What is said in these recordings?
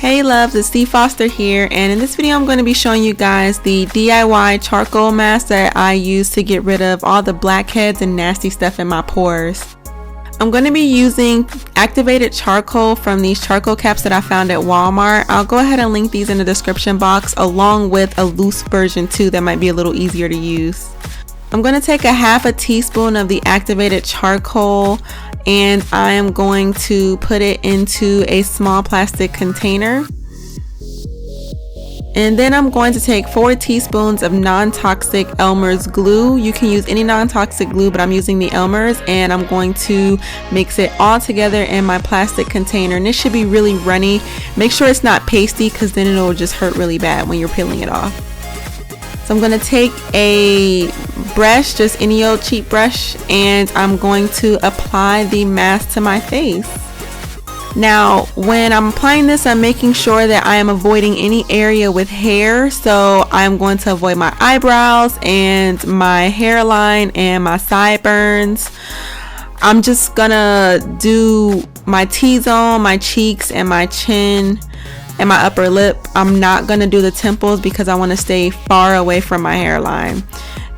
Hey loves, it's Steve Foster here, and in this video I'm going to be showing you guys the DIY charcoal mask that I use to get rid of all the blackheads and nasty stuff in my pores. I'm going to be using activated charcoal from these CharcoCaps that I found at Walmart. I'll go ahead and link these in the description box along with a loose version too that might be a little easier to use. I'm going to take a half a teaspoon of the activated charcoal and I am going to put it into a small plastic container. And then I'm going to take 4 teaspoons of non-toxic Elmer's glue. You can use any non-toxic glue, but I'm using the Elmer's, and I'm going to mix it all together in my plastic container. And this should be really runny. Make sure it's not pasty because then it'll just hurt really bad when you're peeling it off. So I'm going to take a brush, just any old cheap brush, and I'm going to apply the mask to my face. Now when I'm applying this, I'm making sure that I am avoiding any area with hair. So I'm going to avoid my eyebrows and my hairline and my sideburns. I'm just gonna do my T-zone, my cheeks, and my chin and my upper lip. I'm not gonna do the temples because I want to stay far away from my hairline.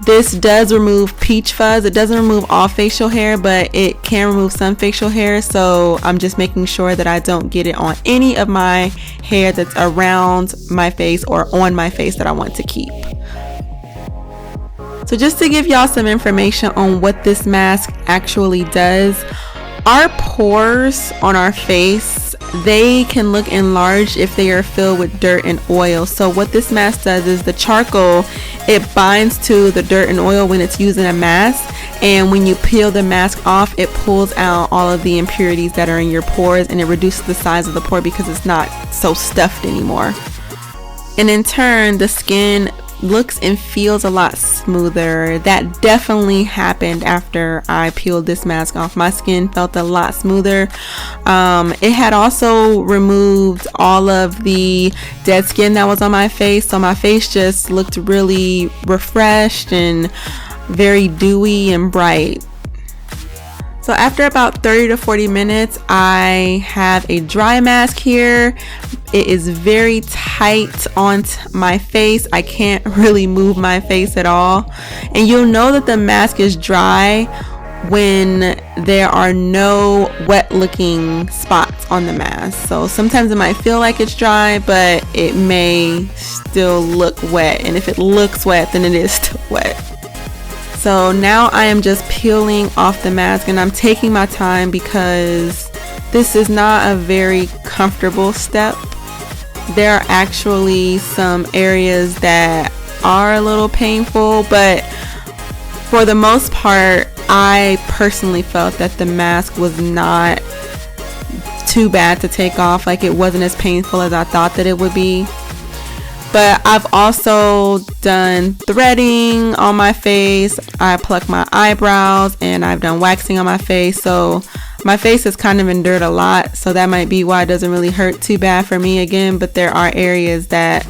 This does remove peach fuzz. It doesn't remove all facial hair, but it can remove some facial hair, so I'm just making sure that I don't get it on any of my hair that's around my face or on my face that I want to keep. So just to give y'all some information on what this mask actually does, our pores on our face, they can look enlarged if they are filled with dirt and oil. So what this mask does is the charcoal, it binds to the dirt and oil when it's using a mask, and when you peel the mask off, it pulls out all of the impurities that are in your pores, and it reduces the size of the pore because it's not so stuffed anymore. And in turn, the skin looks and feels a lot smoother. That definitely happened after I peeled this mask off. My skin felt a lot smoother. It had also removed all of the dead skin that was on my face, so my face just looked really refreshed and very dewy and bright. So after about 30 to 40 minutes, I have a dry mask here. It is very tight on my face. I can't really move my face at all. And you'll know that the mask is dry when there are no wet looking spots on the mask. So sometimes it might feel like it's dry, but it may still look wet. And if it looks wet, then it is still wet. So now I am just peeling off the mask, and I'm taking my time because this is not a very comfortable step. There are actually some areas that are a little painful, but for the most part, I personally felt that the mask was not too bad to take off. Like, it wasn't as painful as I thought that it would be. But I've also done threading on my face, I pluck my eyebrows, and I've done waxing on my face. So my face has kind of endured a lot, so that might be why it doesn't really hurt too bad for me again. But there are areas that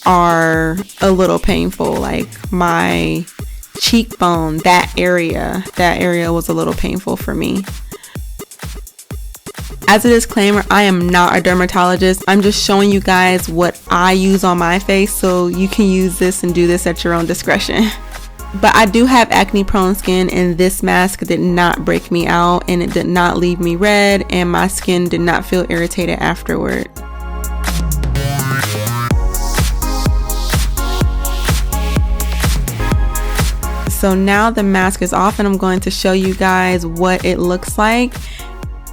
are a little painful, like my cheekbone, that area was a little painful for me. As a disclaimer, I am not a dermatologist. I'm just showing you guys what I use on my face, so you can use this and do this at your own discretion. But I do have acne prone skin, and this mask did not break me out, and it did not leave me red, and my skin did not feel irritated afterward. So now the mask is off, and I'm going to show you guys what it looks like.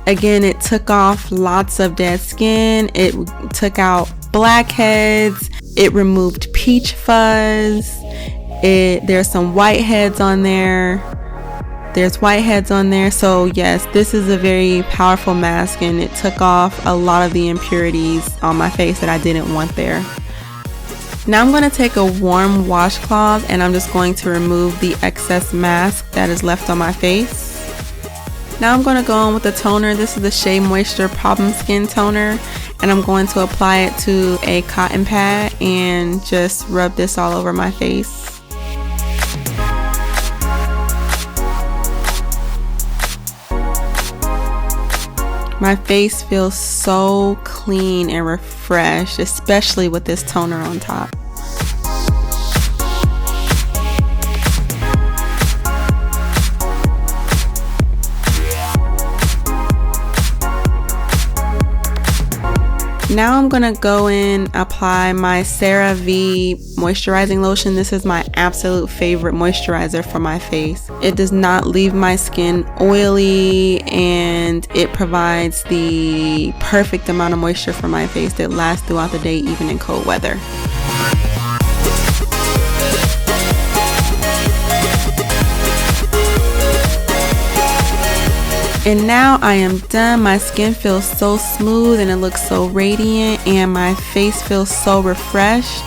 Again, it took off lots of dead skin. It took out blackheads. It removed peach fuzz. There's some whiteheads on there. There's whiteheads on there. So yes, this is a very powerful mask, and it took off a lot of the impurities on my face that I didn't want there. Now I'm going to take a warm washcloth, and I'm just going to remove the excess mask that is left on my face. Now I'm going to go in with the toner. This is the Shea Moisture Problem Skin Toner, and I'm going to apply it to a cotton pad and just rub this all over my face. My face feels so clean and refreshed, especially with this toner on top. Now I'm gonna go in, apply my CeraVe moisturizing lotion. This is my absolute favorite moisturizer for my face. It does not leave my skin oily, and it provides the perfect amount of moisture for my face that lasts throughout the day, even in cold weather. And now I am done. My skin feels so smooth and it looks so radiant, and my face feels so refreshed,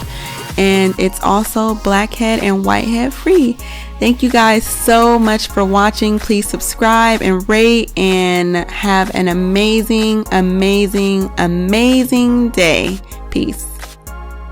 and it's also blackhead and whitehead free. Thank you guys so much for watching. Please subscribe and rate, and have an amazing, amazing, amazing day. Peace.